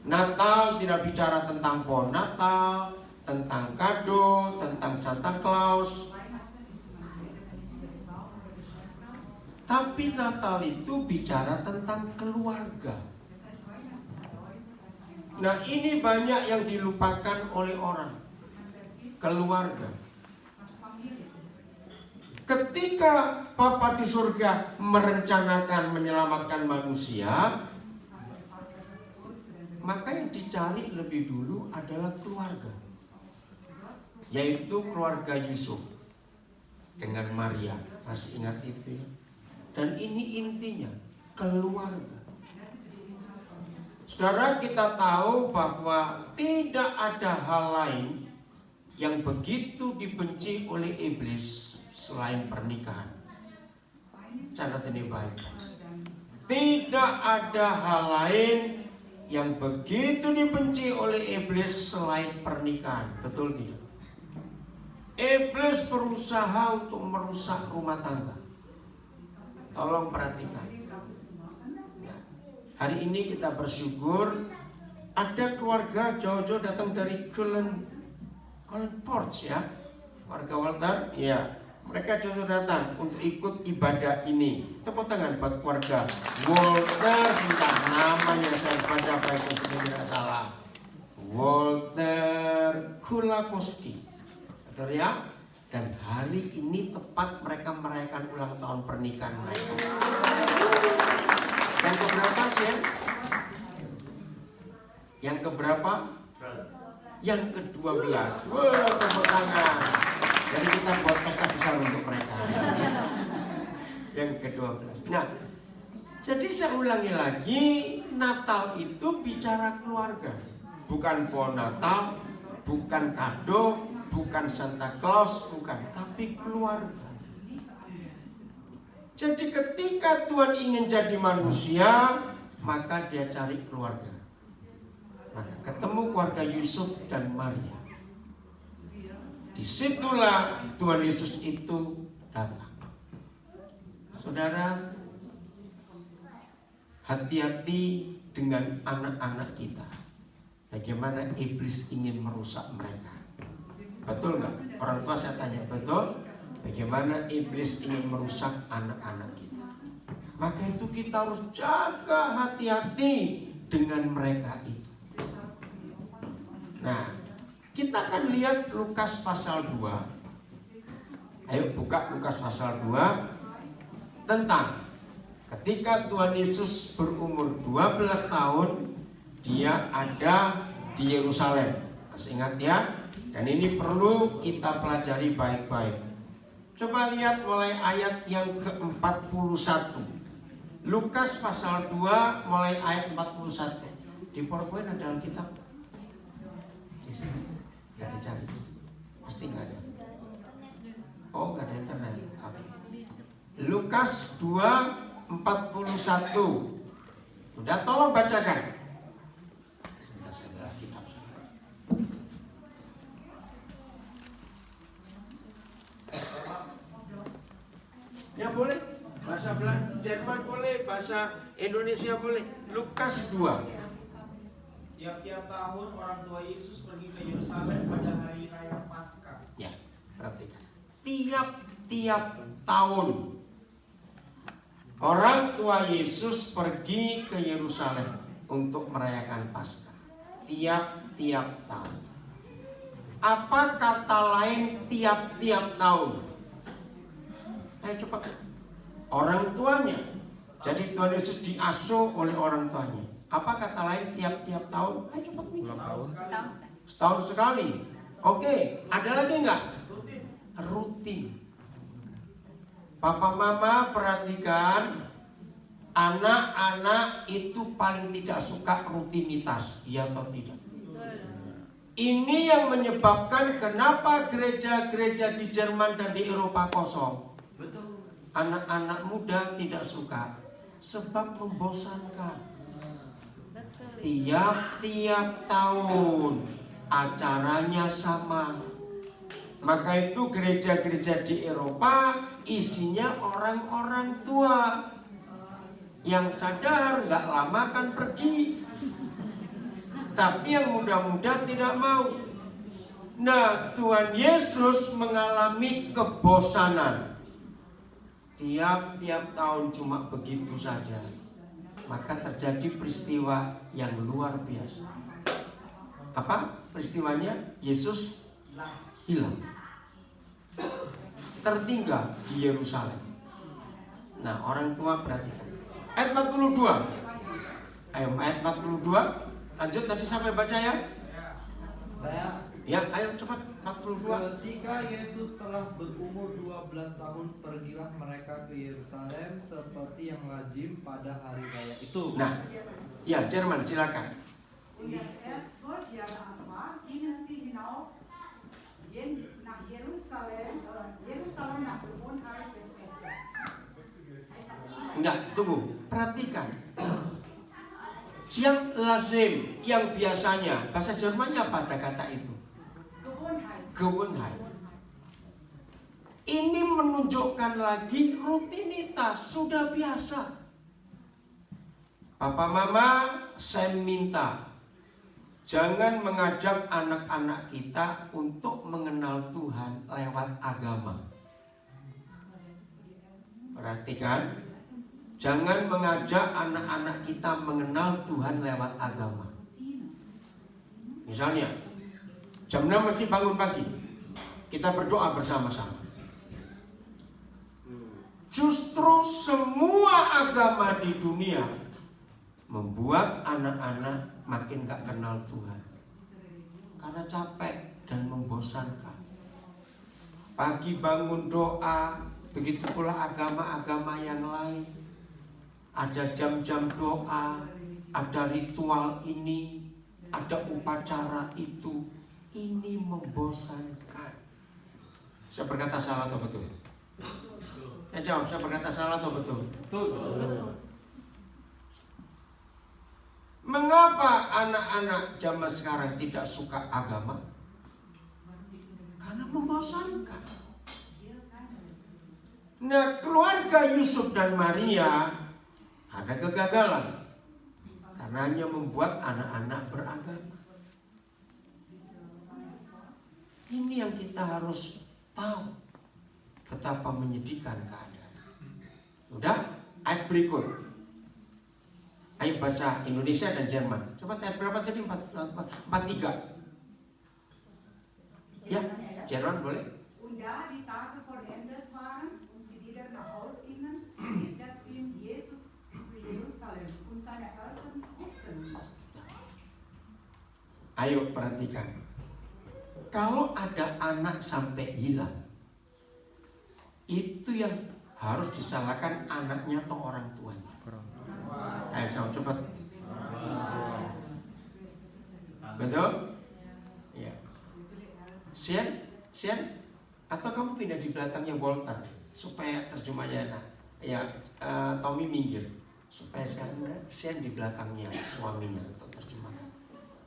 Natal tidak bicara tentang pohon Natal, tentang kado, tentang Santa Claus. Tapi Natal itu bicara tentang keluarga. Nah, ini banyak yang dilupakan oleh orang. Keluarga. Ketika Bapa di surga merencanakan menyelamatkan manusia, maka yang dicari lebih dulu adalah keluarga, yaitu keluarga Yusuf dengan Maria. Masih ingat itu ya? Dan ini intinya, keluarga. Saudara, kita tahu bahwa tidak ada hal lain yang begitu dibenci oleh iblis selain pernikahan. Catat ini baik. Tidak ada hal lain yang begitu dibenci oleh iblis selain pernikahan. Betul tidak? Iblis berusaha untuk merusak rumah tangga. Tolong perhatikan. Hari ini kita bersyukur ada keluarga jauh-jauh datang dari Cullen Porch ya, warga Walter. Ya, mereka jauh-jauh datang untuk ikut ibadah ini. Tepuk tangan buat keluarga Walter. Entah namanya saya baca baik kalau tidak salah. Walter Kulakoski, betul ya? Dan hari ini tepat mereka merayakan ulang tahun pernikahan mereka. Yang keberapa sih? Yang keberapa? Yang ke-12. Wah, tepuk tangan. Jadi kita buat pesta besar untuk mereka. Yang ke-12. Nah, jadi saya ulangi lagi, Natal itu bicara keluarga. Bukan pohon Natal, bukan kado, bukan Santa Claus, bukan, tapi keluarga. Jadi ketika Tuhan ingin jadi manusia, maka dia cari keluarga. Maka ketemu keluarga Yusuf dan Maria. Disitulah Tuhan Yesus itu datang. Saudara, hati-hati dengan anak-anak kita. Bagaimana iblis ingin merusak mereka. Betul nggak? Orang tua saya tanya, betul? Bagaimana iblis ingin merusak anak-anak kita. Maka itu kita harus jaga hati-hati dengan mereka itu. Nah, kita akan lihat Lukas pasal 2. Ayo buka Lukas pasal 2. Tentang ketika Tuhan Yesus berumur 12 tahun, dia ada di Yerusalem. Masih ingat ya? Dan ini perlu kita pelajari baik-baik. Coba lihat mulai ayat yang ke-41. Lukas pasal 2 mulai ayat 41. Di PowerPoint ada Alkitab? Di sini. Gak dicari. Pasti gak ada. Oh, gak ada internet. Oke. Lukas 2:41. Udah, tolong bacakan. Ya boleh, bahasa Jerman boleh, bahasa Indonesia boleh. Lukas 2. Tiap-tiap tahun orang tua Yesus pergi ke Yerusalem pada hari raya Paskah. Ya, perhatikan. Tiap-tiap tahun orang tua Yesus pergi ke Yerusalem untuk merayakan Paskah. Tiap-tiap tahun. Apa kata lain tiap-tiap tahun? Ayo cepat. Orang tuanya. Jadi Tuhan Yesus diasuh oleh orang tuanya. Apa kata lain tiap-tiap tahun? Ayo cepat nih. Setahun sekali. Oke, ada lagi nggak? Rutin. Papa mama perhatikan, anak-anak itu paling tidak suka rutinitas, iya atau tidak? Ini yang menyebabkan kenapa gereja-gereja di Jerman dan di Eropa kosong. Anak-anak muda tidak suka, sebab membosankan. Tiap-tiap tahun acaranya sama. Maka itu gereja-gereja di Eropa isinya orang-orang tua yang sadar nggak lama kan pergi. Tapi yang muda-muda tidak mau. Nah, Tuhan Yesus mengalami kebosanan. Tiap-tiap tahun cuma begitu saja. Maka terjadi peristiwa yang luar biasa. Apa peristiwanya? Yesus hilang. Tertinggal di Yerusalem. Nah, orang tua perhatikan. Ayat 42. Ayo, ayat 42. Lanjut, tadi sampai baca ya. Ya, ayo cepat. 42. Ketika Yesus telah berumur 12 tahun, pergilah mereka ke Yerusalem seperti yang lazim pada hari raya itu. Nah, ya, Jerman silakan. Und das erst 12 Jahre alt war, gingen sie hinauf nach Jerusalem nach Gewohnheit des Festes. Enggak, tunggu, perhatikan. Yang lazim, yang biasanya, bahasa Jermannya apa ada kata itu? Gewohnheit. Ini menunjukkan lagi rutinitas, sudah biasa. Papa mama, saya minta jangan mengajak anak-anak kita untuk mengenal Tuhan lewat agama. Perhatikan, jangan mengajak anak-anak kita mengenal Tuhan lewat agama. Misalnya, jam 6 mesti bangun pagi. Kita berdoa bersama-sama. Justru semua agama di dunia membuat anak-anak makin gak kenal Tuhan. Karena capek dan membosankan. Pagi bangun doa, begitu pula agama-agama yang lain. Ada jam-jam doa, ada ritual ini, ada upacara itu. Ini membosankan. Saya berkata salah atau betul? Ya jawab, saya berkata salah atau betul? Betul. Mengapa anak-anak zaman sekarang tidak suka agama? Karena membosankan. Nah, keluarga Yusuf dan Maria ada kegagalan karena hanya membuat anak-anak beragama. Ini yang kita harus tahu betapa menyedihkan keadaan. Udah, ayat berikut. Ayo baca Indonesia dan Jerman. Coba ayat berapa tadi? 43. Ya, Jerman boleh. Und da die Tage vollendet waren und sie wieder nach Haus gingen, blieb das Kind Jesus zu Jerusalem und seine Eltern wussten nicht. Ayo perhatikan. Kalau ada anak sampai hilang, itu yang harus disalahkan anaknya atau orang tuanya. Ayo jawab cepat. Betul? Ya. Sian, atau kamu pindah di belakangnya Walter supaya terjemahnya enak. Ya, Tommy minggir supaya Sian di belakangnya suaminya untuk terjemahkan.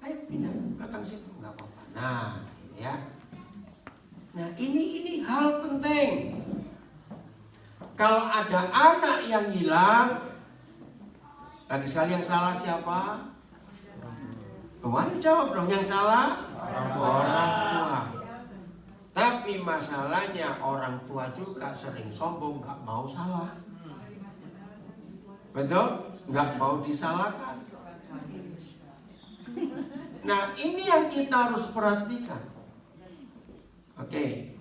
Ayo pindah belakang situ, nggak apa-apa. Nah, ya. Nah, ini hal penting. Kalau ada anak yang hilang, lagi sekali yang salah siapa? Ayo jawab dong, yang salah orang tua. Tapi masalahnya orang tua juga sering sombong, nggak mau salah. Betul? Nggak mau disalahkan. Nah, ini yang kita harus perhatikan. Oke.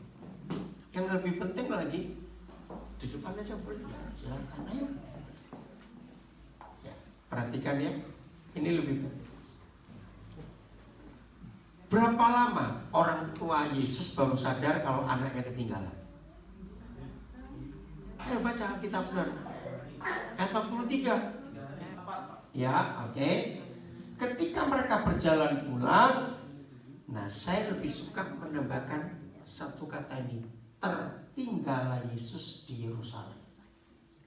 Yang lebih penting lagi, di depannya saya boleh ya, silakan ayo. Ya, perhatikan ya, ini lebih penting. Berapa lama orang tua Yesus baru sadar kalau anaknya ketinggalan? Ayo baca Alkitab saudara. Ayat 43. Ya, oke. Ketika mereka berjalan pulang, nah saya lebih suka menambahkan satu kata ini. Tertinggallah Yesus di Yerusalem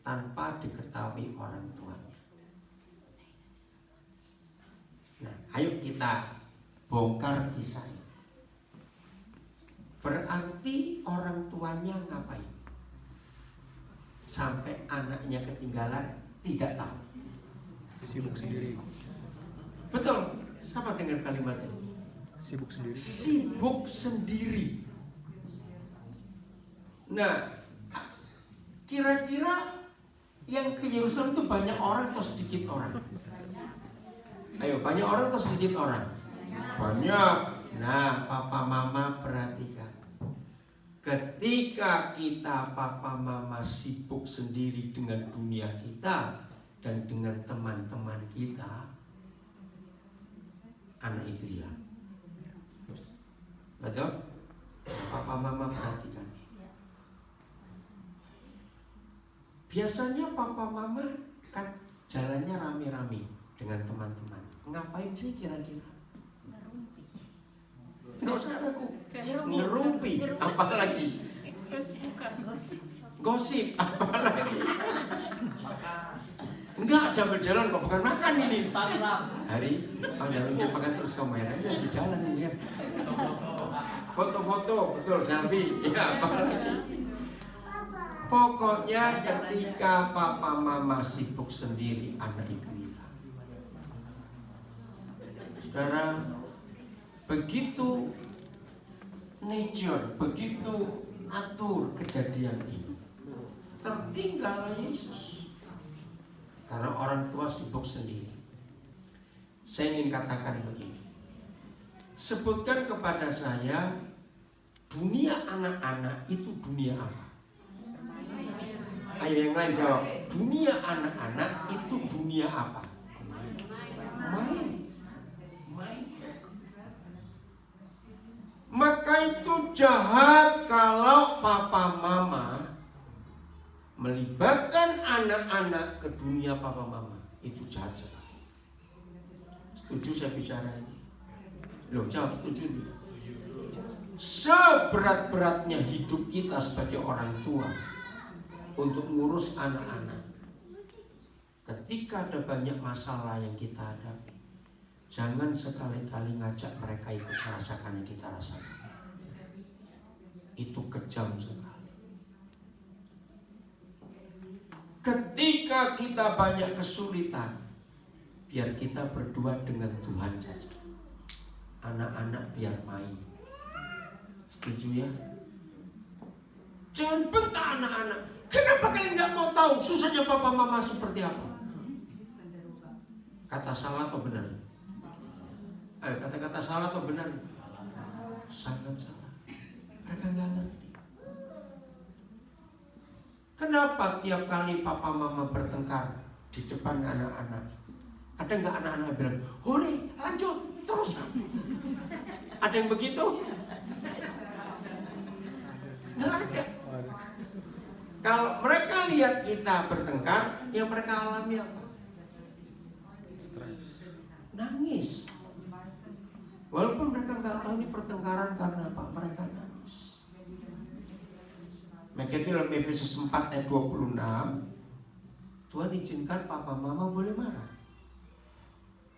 tanpa diketahui orang tuanya. Nah, ayo kita bongkar kisah ini. Berarti orang tuanya ngapain? Sampai anaknya ketinggalan tidak tahu. Sibuk sendiri. Betul. Siapa dengar kalimat ini? Sibuk sendiri. Sibuk sendiri. Nah, kira-kira yang ke Yerusalem itu banyak orang atau sedikit orang? Ayo, banyak orang atau sedikit orang? Banyak. Nah, papa mama perhatikan. Ketika kita papa mama sibuk sendiri dengan dunia kita dan dengan teman-teman kita, anak itu hilang. Betul? Papa mama perhatikan. Biasanya papa mama kan jalannya rame-rame dengan teman-teman. Ngapain sih kira-kira? Nggak usah ragu. Ngerumpi, apalagi? Gosip, apalagi? Enggak, jangan jalan kok, bukan makan ini. Hari, jangan lupa makan terus kameranya di jalan ini ya. Foto-foto, betul, selfie. Ya, apalagi? Pokoknya ketika papa mama sibuk sendiri, anak itu hilang. Saudara, begitu nature, begitu atur kejadian ini, tertinggal Yesus karena orang tua sibuk sendiri. Saya ingin katakan begini, sebutkan kepada saya, dunia anak-anak itu dunia apa? Ayo yang lain jawab. Dunia anak-anak itu dunia apa? Main. Maka itu jahat kalau papa mama melibatkan anak-anak ke dunia papa mama. Itu jahat sekali. Setuju saya bicara ini? Loh, jawab setuju tidak? Seberat-beratnya hidup kita sebagai orang tua untuk ngurus anak-anak, ketika ada banyak masalah yang kita hadapi, jangan sekali-kali ngajak mereka ikut merasakan yang kita rasakan. Itu kejam sekali. Ketika kita banyak kesulitan, biar kita berdua dengan Tuhan saja. Anak-anak biar main. Setuju ya? Jangan bentak anak-anak. Kenapa kalian nggak mau tahu susahnya papa mama seperti apa? Kata salah atau benar? Ayo, kata-kata salah atau benar? Sangat salah. Mereka nggak ngerti. Kenapa tiap kali papa mama bertengkar di depan anak-anak, ada nggak anak-anak bilang, "Hore, lanjut, terus"? Ada yang begitu? Nggak ada. Kalau mereka lihat kita bertengkar, yang mereka alami apa? Nangis. Walaupun mereka nggak tahu ini pertengkaran karena apa, mereka nangis. Maka itu dalam Efesus 4 ayat 26, Tuhan izinkan papa mama boleh marah.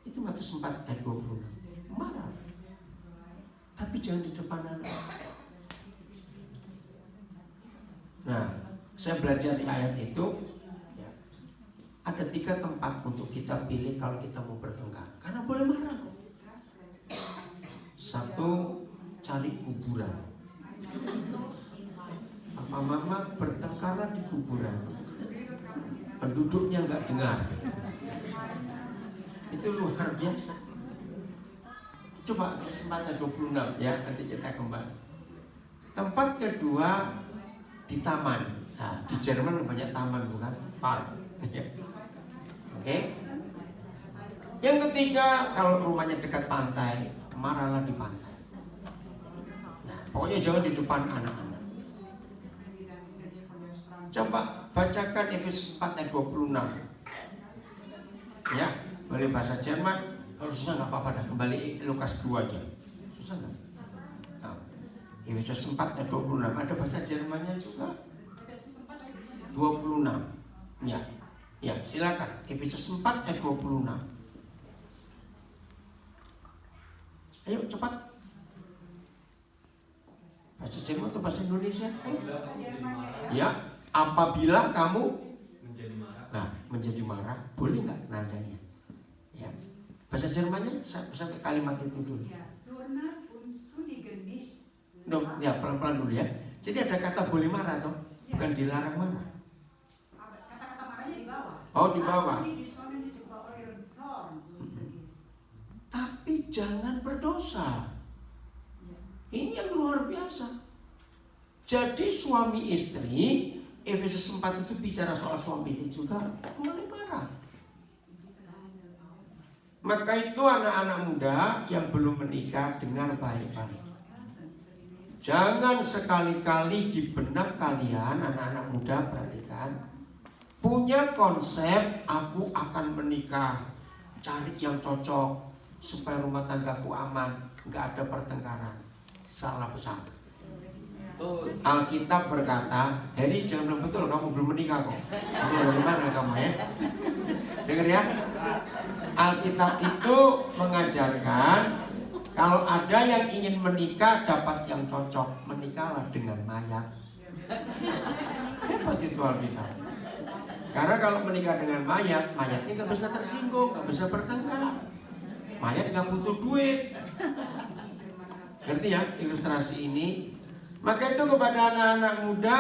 Itu Matius 4 ayat 26. Marah. Tapi jangan di depan anak. Nah, saya belajar di ayat itu ya, ada 3 tempat untuk kita pilih kalau kita mau bertengkar. Karena boleh marah. 1, cari kuburan. Papa mama bertengkar di kuburan. Penduduknya nggak dengar. Itu luar biasa. Coba kesempatan 26 ya, nanti kita kembali. Tempat kedua di taman. Nah, di Jerman banyak taman bukan? Park. Oke. Yang ketiga, kalau rumahnya dekat pantai, marahlah di pantai. Nah, pokoknya jangan di depan anak-anak. Coba bacakan Efesus 4 ayat 26. Ya, boleh bahasa Jerman. Kalau susah nggak apa-apa dah, kembali Lukas 2 aja. Susah nggak? Nah, Efesus 4 ayat 26. Ada bahasa Jermannya juga. 26. Ya. Ya, silakan. Efesus 4 ayat 26. Ayo cepat. Bahasa Jerman atau bahasa Indonesia? Ya, apabila kamu menjadi marah, boleh nggak nadanya? Ya, Bahasa Jermannya sampai kalimat itu dulu. Ja, zürnet und sündigen nicht. Ya, pelan-pelan dulu ya. Jadi ada kata boleh marah toh, bukan dilarang marah. Kata-kata marahnya di bawah. Oh, di bawah. Tapi jangan berdosa. Ini yang luar biasa. Jadi suami istri, Efesus 4 itu bicara soal suami istri juga boleh marah. Maka itu anak-anak muda yang belum menikah, dengar baik-baik. Jangan sekali-kali di benak kalian, anak-anak muda, perhatikan, punya konsep aku akan menikah, cari yang cocok supaya rumah tanggaku aman, nggak ada pertengkaran. Salah besar. Alkitab berkata, Heri jangan bilang betul, kamu belum menikah kok. Kamu dari mana kamu ya? Dengar ya. Alkitab itu mengajarkan kalau ada yang ingin menikah dapat yang cocok, menikahlah dengan mayat. Hebat itu Alkitab. Karena kalau menikah dengan mayat, mayatnya nggak bisa tersinggung, nggak bisa bertengkar. Mayat nggak butuh duit. Ngerti ya ilustrasi ini? Maka itu kepada anak-anak muda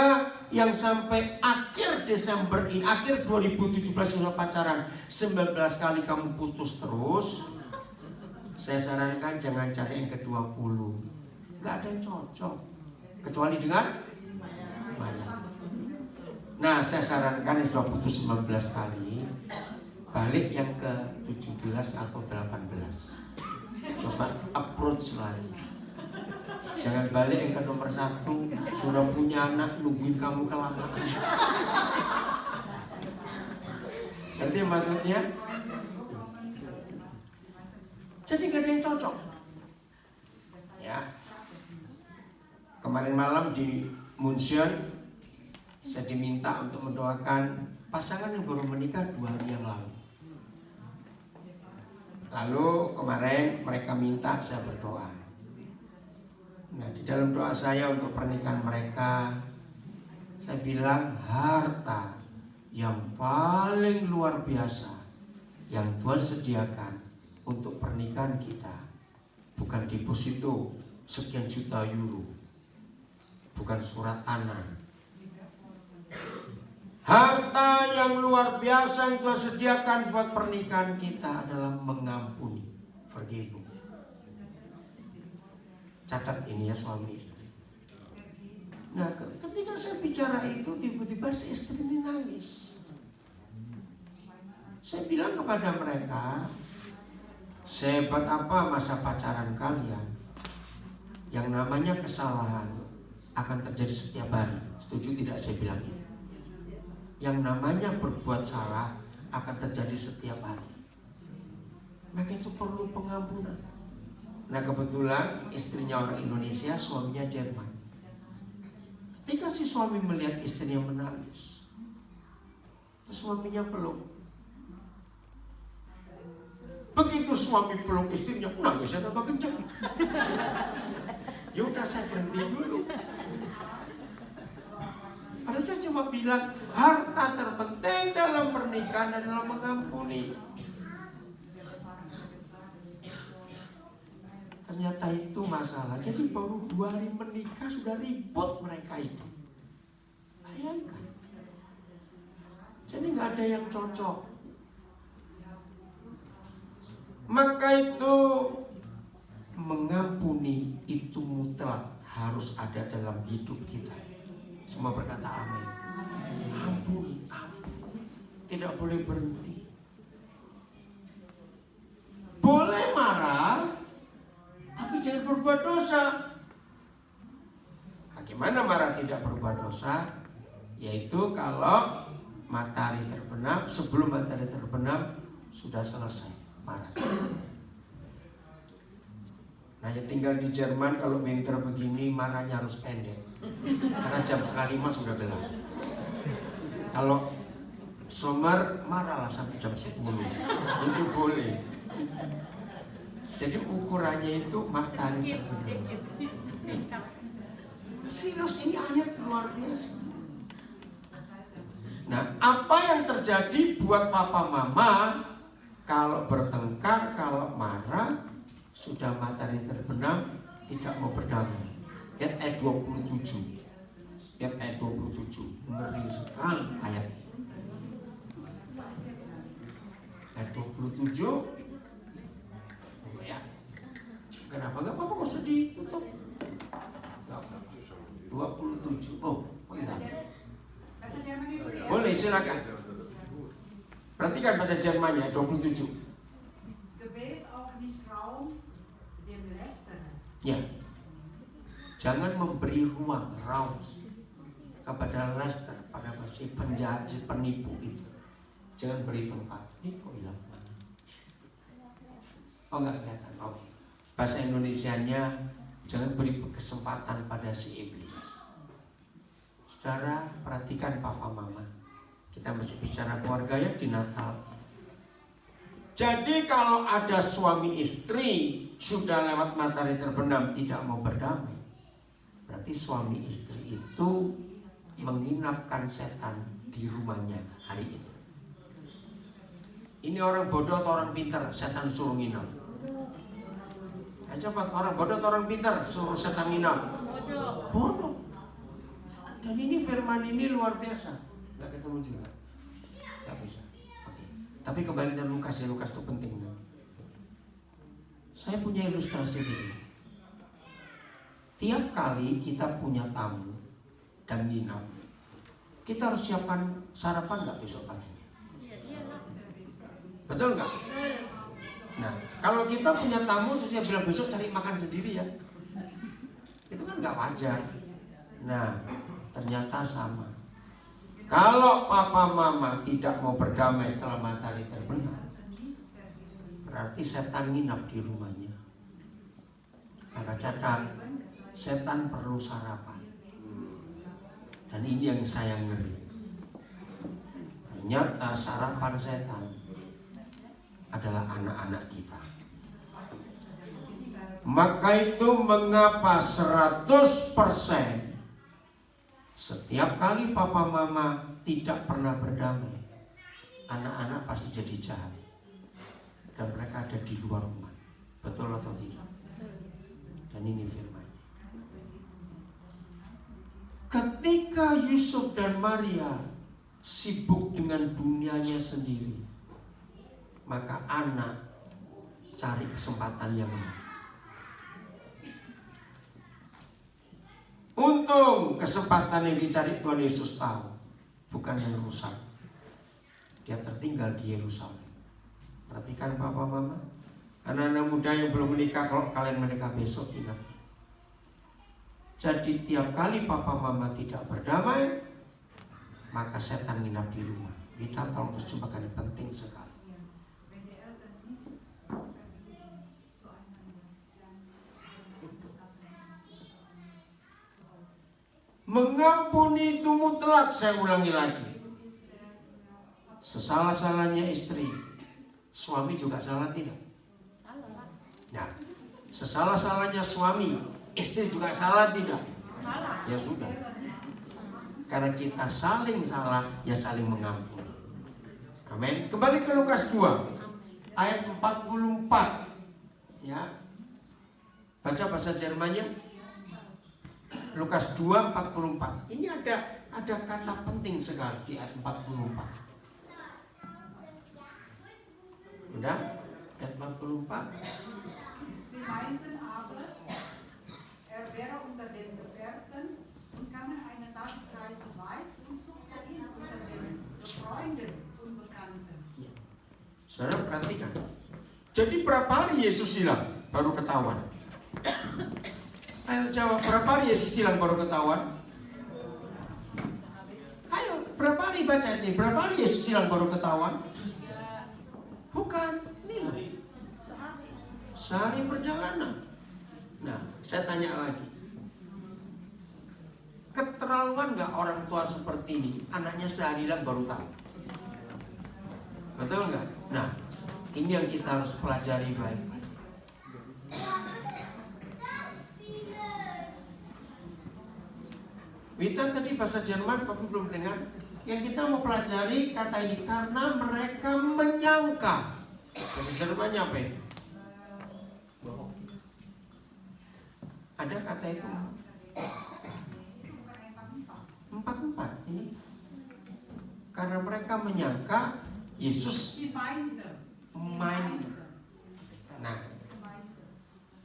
yang sampai akhir Desember ini, akhir 2017 sudah pacaran 19 kali kamu putus terus, saya sarankan jangan cari yang ke-20. Gak ada yang cocok kecuali dengan mayat. Nah, saya sarankan yang sudah putus 19 kali balik yang ke-17 atau 18. Coba approach lagi. Jangan balik yang ke nomor 1, sudah punya anak nungguin kamu kelamaan. Ngerti maksudnya? Jadi gak ada yang cocok. Ya. Kemarin malam di Munchen saya diminta untuk mendoakan pasangan yang baru menikah 2 hari yang lalu. Lalu kemarin mereka minta saya berdoa. Nah, di dalam doa saya untuk pernikahan mereka, saya bilang harta yang paling luar biasa yang Tuhan sediakan untuk pernikahan kita bukan deposito sekian juta euro, bukan surat tanah. Harta yang luar biasa yang Tuhan sediakan buat pernikahan kita adalah mengampuni, forgive. Catat ini ya suami istri. Nah, ketika saya bicara itu tiba-tiba si istri ini nangis. Saya bilang kepada mereka, sehebat apa masa pacaran kalian, yang namanya kesalahan akan terjadi setiap hari. Setuju tidak saya bilang ini? Yang namanya berbuat salah akan terjadi setiap hari. Maka itu perlu pengampunan. Nah, kebetulan istrinya orang Indonesia, suaminya Jerman. Ketika si suami melihat istrinya menangis, terus suaminya peluk. Begitu suami peluk istrinya, nangisnya tambah kencang. Ya udah, saya berhenti dulu. Padahal saya cuma bilang harta terpenting dalam pernikahan adalah mengampuni. Ternyata itu masalah. Jadi baru 2 hari menikah sudah ribut mereka itu. Bayangkan. Jadi nggak ada yang cocok. Maka itu mengampuni itu mutlak harus ada dalam hidup kita. Semua berkata amin. Ampuni, ampuni. Tidak boleh berhenti. Boleh marah, tapi jangan berbuat dosa. Bagaimana marah tidak berbuat dosa? Yaitu kalau matahari terbenam, sebelum matahari terbenam sudah selesai marah. Nah, yang tinggal di Jerman kalau winter begini marahnya harus pendek, karena jam 4:30 sudah gelap. Kalau summer marahlah sampai jam 10, itu boleh. Jadi ukurannya itu matahari terbenam. Serius, ini ayat luar biasa. Nah, apa yang terjadi buat papa mama kalau bertengkar, kalau marah, sudah matahari terbenam, tidak mau berdamai. Lihat ayat 27. Lihat ayat 27. Ngeri sekali ayat. Ayat 27. Ya. Kenapa? Gak apa-apa, kok sedih, tutup. 27. Oh, enggak. Bahasa Jerman itu ya. Boleh, silakan. Perhatikan bahasa Jermannya 27. Gebt auch nicht Raum dem Lästerer. Ya. Jangan memberi ruang kepada Lester, pada si penjahat, si penipu itu. Jangan beri tempat. Ini kok hilang? Oh, enggak kelihatan. Oke. Bahasa Indonesianya, jangan beri kesempatan pada si iblis. Saudara, perhatikan papa mama. Kita masih bicara keluarga ya di Natal. Jadi kalau ada suami istri sudah lewat matahari terbenam tidak mau berdamai, berarti suami istri itu menginapkan setan di rumahnya hari itu. Ini orang bodoh atau orang pintar, setan suruh nginap. Coba orang bodoh atau orang pintar suruh setan nginap? Bodoh. Dan ini firman ini luar biasa. Gak ketemu juga. Gak bisa. Oke. Tapi kembali ke Lukas ya, Lukas itu penting. Saya punya ilustrasi ini. Tiap kali kita punya tamu dan nginap, kita harus siapkan sarapan gak besok paginya? Betul gak? Nah, kalau kita punya tamu terus dia bilang besok cari makan sendiri ya, itu kan gak wajar. Nah, ternyata sama. Kalau papa mama tidak mau berdamai setelah matahari terbenam, berarti setan nginap di rumahnya. Maka catat, setan perlu sarapan. Dan ini yang saya ngeri. Ternyata sarapan setan adalah anak-anak kita. Maka itu mengapa 100% setiap kali papa mama tidak pernah berdamai, anak-anak pasti jadi jahat. Dan mereka ada di luar rumah. Betul atau tidak? Dan ini firman. Ketika Yusuf dan Maria sibuk dengan dunianya sendiri, maka anak cari kesempatan yang lain. Untung kesempatan yang dicari Tuhan Yesus tahu, bukan yang rusak. Dia tertinggal di Yerusalem. Perhatikan papa mama, anak-anak muda yang belum menikah, kalau kalian menikah besok ingat. Jadi tiap kali papa mama tidak berdamai, maka setan nginap di rumah. Kita tolong terjemahkan, penting sekali. Mengampuni itu mutlak, saya ulangi lagi. Sesalah-salahnya istri, suami juga salah tidak? Nah, sesalah-salahnya suami, istri juga salah tidak? Ya sudah. Karena kita saling salah, ya saling mengampuni. Amin. Kembali ke Lukas 2 ayat 44. Ya. Baca bahasa Jermannya. Lukas 2:44. Ini ada kata penting sekali di ayat 44. Udah? Ayat 44. Sie meinten aber, wäre unter den Gefährten und kamen eine Tagesreise weit und suchten ihn unter den Freunden und Bekannten. Saudara perhatikan. Jadi berapa hari Yesus hilang baru ketahuan? Ayo jawab, berapa hari Yesus hilang baru ketahuan? Ayo, berapa hari baca ini? Berapa hari Yesus hilang baru ketahuan? Bukan, nih. Sehari perjalanan. Nah, saya tanya lagi. Keterlaluan nggak orang tua seperti ini? Anaknya sehari hilang baru tahu. Betul nggak? Nah, ini yang kita harus pelajari baik-baik. Wita tadi bahasa Jerman, tapi belum dengar. Yang kita mau pelajari kata ini karena mereka menyangka. Bahasa Jermannya apa itu? Ada kata itu? 4 ini. Karena mereka menyangka Yesus Sie meinte. main. Nah,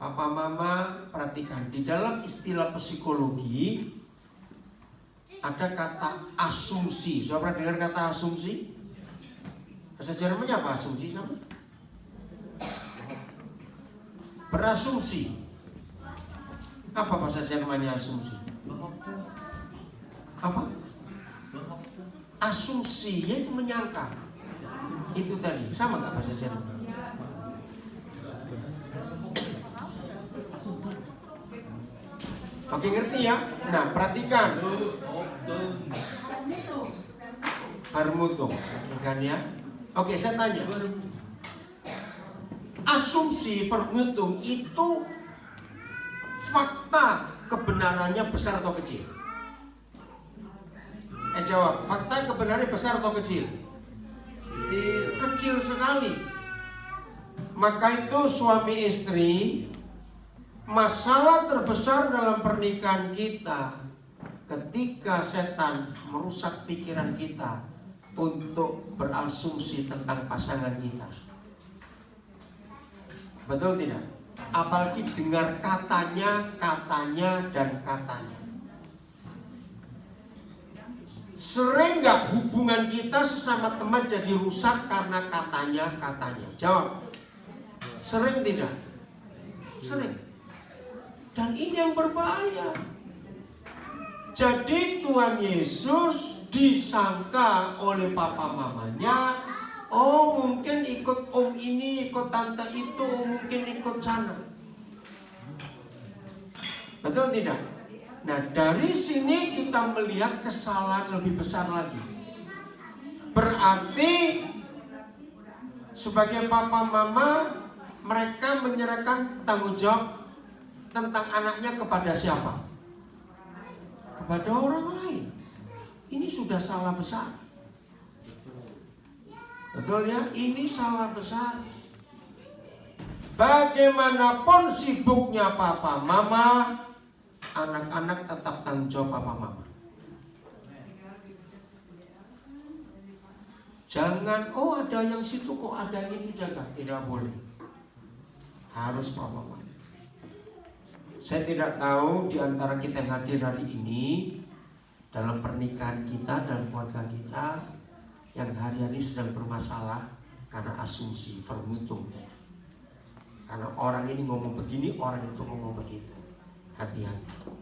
Papa Mama perhatikan, di dalam istilah psikologi ada kata asumsi. Sudah pernah dengar kata asumsi? Bahasa Jermannya apa asumsi sama? Berasumsi. Apa bahasa Jermannya asumsi? Apa? Asumsi, yaitu menyangka. Itu tadi, sama nggak bahasa Jerman? Oke, ngerti ya? Nah, perhatikan. Vermutung, perhatikan ya. Oke, saya tanya. Asumsi vermutung itu fakta kebenarannya besar atau kecil? Jawab, fakta kebenarannya besar atau kecil? Kecil sekali. Maka itu suami istri, masalah terbesar dalam pernikahan kita ketika setan merusak pikiran kita untuk berasumsi tentang pasangan kita. Betul tidak? Apalagi dengar katanya, dan katanya. Sering gak hubungan kita sesama teman jadi rusak karena katanya? Jawab. Sering tidak? Sering. Dan ini yang berbahaya. Jadi Tuhan Yesus disangka oleh papa mamanya, oh mungkin ikut om ini, ikut tante itu, mungkin ikut sana. Betul tidak? Nah, dari sini kita melihat kesalahan lebih besar lagi. Berarti sebagai papa mama, mereka menyerahkan tanggung jawab tentang anaknya kepada siapa? Kepada orang lain. Ini sudah salah besar. Betul ya? Ini salah besar. Bagaimanapun sibuknya papa mama, anak-anak tetap tanggung jawab papa mama. Jangan, oh ada yang situ kok, ada yang itu jaga. Tidak boleh. Harus papa mama. Saya tidak tahu di antara kita yang hadir hari ini, dalam pernikahan kita dan keluarga kita, yang hari-hari sedang bermasalah karena asumsi, vermutung. Karena orang ini ngomong begini, orang itu ngomong begitu. Hati-hati.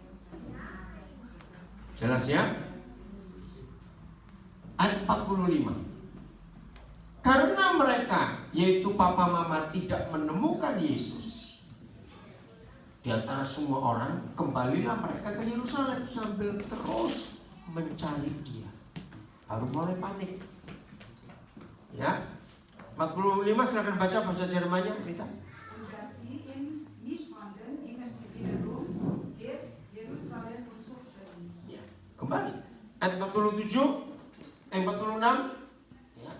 Jelas ya? Ayat 45. Karena mereka, yaitu papa mama, tidak menemukan Yesus di antara semua orang, kembalilah mereka ke Yerusalem sambil terus mencari dia. Baru mulai panik. Ya, 45 silakan baca bahasa Jermannya, Rita. Ya, kembali. Ayat 47, 46. Ya.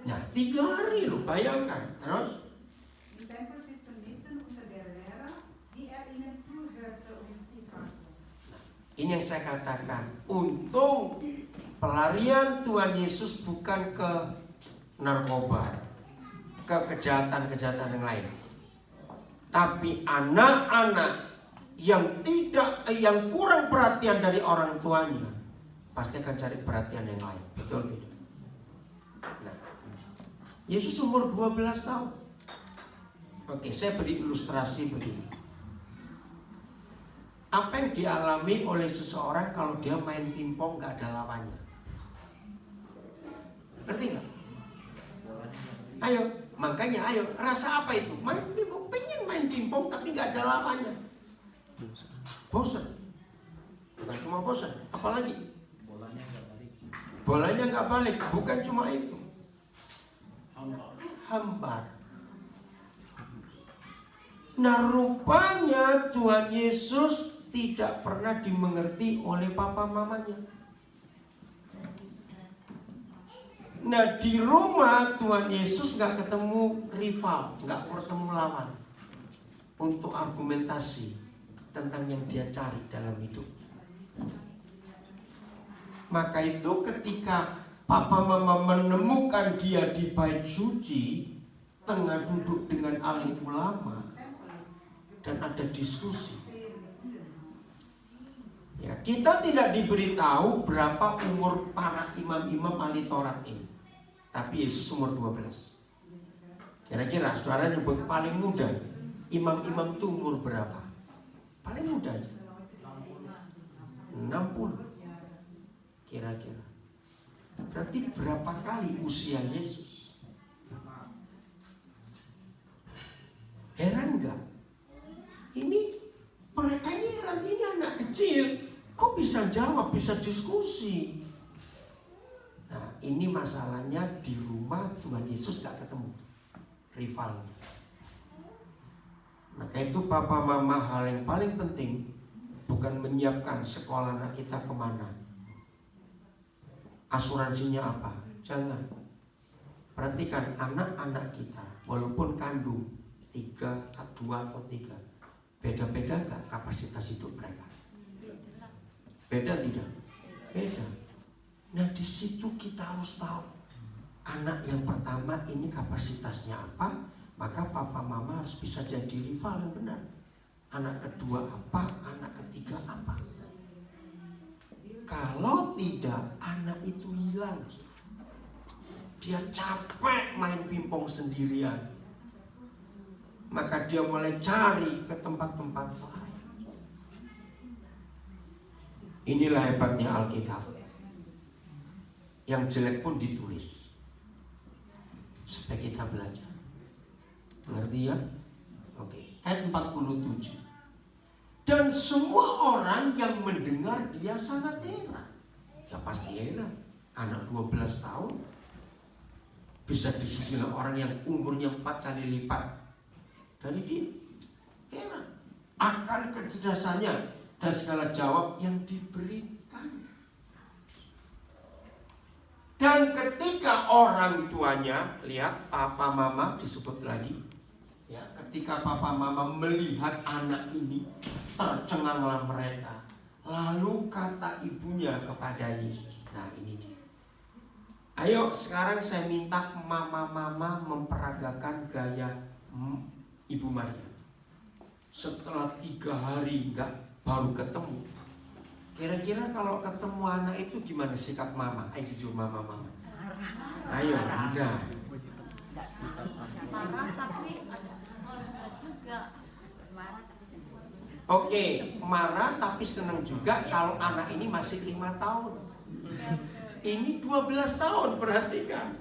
Nah, 3 hari loh, bayangkan. Terus? Ini yang saya katakan, untung pelarian Tuhan Yesus bukan ke narkoba, ke kejahatan-kejahatan yang lain. Tapi anak-anak yang kurang perhatian dari orang tuanya pasti akan cari perhatian yang lain. Betul tidak? Nah, Yesus umur 12 tahun. Oke, saya beri ilustrasi begini. Apa yang dialami oleh seseorang kalau dia main pingpong gak ada lawannya? Ngerti gak? Ayo, makanya ayo, rasa apa itu? Main pingpong, pengen main pingpong tapi gak ada lawannya. Bosan. Bukan cuma bosan, apalagi? Bolanya gak balik, bukan cuma itu. Hambar. Nah, rupanya Tuhan Yesus tidak pernah dimengerti oleh papa mamanya. Nah di rumah Tuhan Yesus nggak ketemu rival, nggak ketemu lawan untuk argumentasi tentang yang dia cari dalam hidup. Maka itu ketika papa mama menemukan dia di bait suci, tengah duduk dengan alim ulama dan ada diskusi. Ya, kita tidak diberitahu berapa umur para imam-imam ahli Taurat ini. Tapi Yesus umur 12. Kira-kira saudara nyebut paling muda, imam-imam itu umur berapa? Paling muda aja 60. Kira-kira. Berarti berapa kali usia Yesus? Heran enggak? Mereka ini heran, ini anak kecil. Kok bisa jawab, bisa diskusi? Nah ini masalahnya di rumah Tuhan Yesus gak ketemu rivalnya. Maka itu papa mama hal yang paling penting bukan menyiapkan sekolah anak kita kemana, asuransinya apa, jangan. Perhatikan anak-anak kita walaupun kandung 2 atau 3, beda-beda gak kapasitas hidup mereka? Beda tidak? Beda. Nah di situ kita harus tahu anak yang pertama ini kapasitasnya apa, maka papa mama harus bisa jadi rival yang benar. Anak kedua apa, anak ketiga apa. Kalau tidak, anak itu hilang. Dia capek main pingpong sendirian, maka dia mulai cari ke tempat-tempat lain. Inilah hebatnya Alkitab. Yang jelek pun ditulis supaya kita belajar. Mengerti ya? Oke. Ayat 47. Dan semua orang yang mendengar dia sangat heran. Ya pasti heran. Anak 12 tahun bisa disusul orang yang umurnya 4 kali lipat dari dia. Heran akan kecerdasannya dan segala jawab yang diberikan. Dan ketika orang tuanya, lihat papa mama disebut lagi, ya, ketika papa mama melihat anak ini, tercenganglah mereka. Lalu kata ibunya kepada Yesus. Nah ini dia. Ayo sekarang saya minta mama-mama memperagakan gaya Ibu Maria. Setelah 3 hari baru ketemu. Kira-kira kalau ketemu anak itu gimana sikap mama? Ayo jujur mama-mama. Ayo, nah. Marah tapi juga marah tapi senang. Oke, marah tapi senang juga kalau anak ini masih 5 tahun. Ini 12 tahun, perhatikan.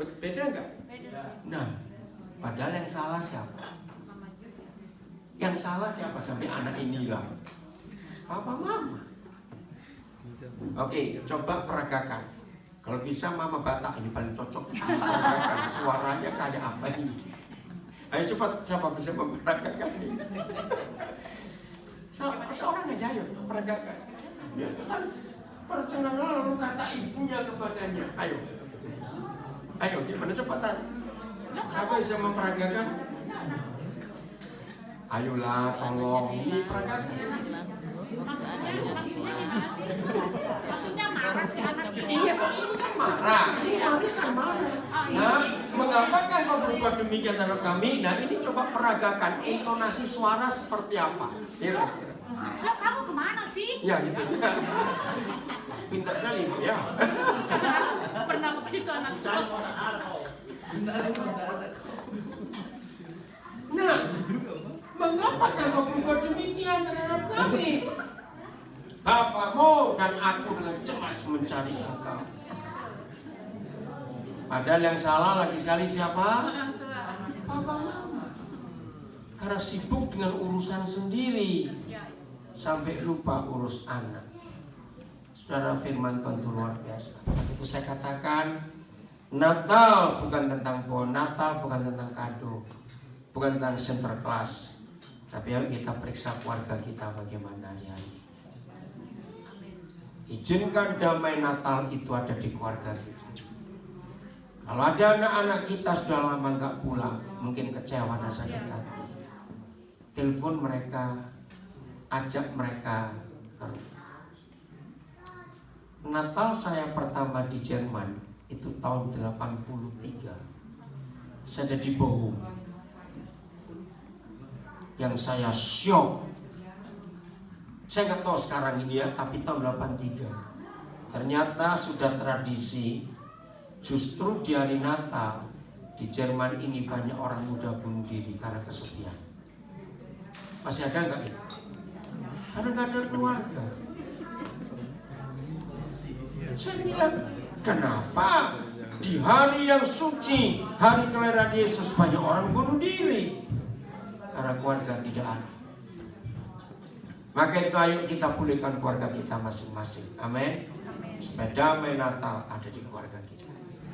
Beda nggak? Beda. Nah, padahal yang salah siapa? Yang salah siapa sampai anak ini hilang? Papa mama. Oke, coba peragakan. Kalau bisa mama Batak ini paling cocok. Peragakan. Suaranya kayak apa ini? Ayo cepat, siapa bisa memperagakan ini? Seorang aja ayo peragakan. Ya itu kan percengahan lalu kata ibunya kepadanya. Ayo. Ayo, gimana cepatan? Siapa bisa memperagakan? Ayolah, tolong peragakan. Maksudnya marah ke anak itu. Iya, ini kan marah. Ini Maria kan marah. Nah, mengapa kan kau berbuat demikian terhadap kami? Nah, ini coba peragakan intonasi suara seperti apa? Kira-kira. Lo kamu kemana sih? Ya gitu. Pintar sekali Bu ya. Pernah begitu anak cowok. Nah, mengapa kau berbuat demikian terhadap kami? Bapamu dan aku dengan cemas mencari engkau. Padahal yang salah lagi sekali siapa? Orang tua. Papa mama. Karena sibuk dengan urusan sendiri sampai lupa urus anak. Saudara, firman Tuhan itu luar biasa. Itu saya katakan, Natal bukan tentang pohon Natal, bukan tentang kado, bukan tentang center class. Tapi ayo kita periksa keluarga kita bagaimana hari ini. Izinkan damai Natal itu ada di keluarga kita. Kalau ada anak-anak kita sudah lama nggak pulang, mungkin kecewa dan sakit hati, telepon mereka, ajak mereka ke rumah. Natal saya pertama di Jerman itu tahun 83. Saya ada di Bochum. Yang saya syok, saya nggak tahu sekarang ini ya, tapi tahun 83 ternyata sudah tradisi. Justru di hari Natal di Jerman ini banyak orang muda bunuh diri karena kesepian. Masih ada nggak itu? Karena nggak ada keluarga. Saya bilang, kenapa di hari yang suci, hari kelahiran Yesus, banyak orang bunuh diri? Karena keluarga tidak ada. Maka itu ayo kita pulihkan keluarga kita masing-masing. Amin. Supaya damai Natal ada di keluarga kita.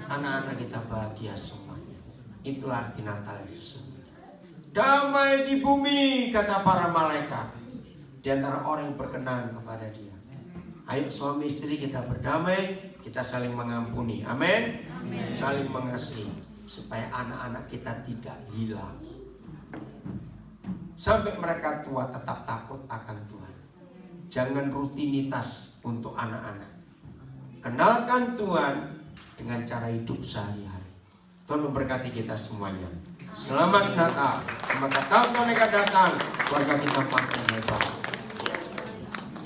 Anak-anak kita bahagia semuanya. Itulah arti Natal yang sesungguhnya. Damai di bumi, kata para malaikat, di antara orang yang berkenan kepada Dia. Ayo suami istri kita berdamai, kita saling mengampuni. Amin. Saling mengasihi supaya anak-anak kita tidak hilang. Sampai mereka tua tetap takut akan Tuhan. Jangan rutinitas untuk anak-anak. Kenalkan Tuhan dengan cara hidup sehari-hari. Tuhan memberkati kita semuanya. Selamat Natal. Semoga tahun yang akan datang keluarga kita makin hebat.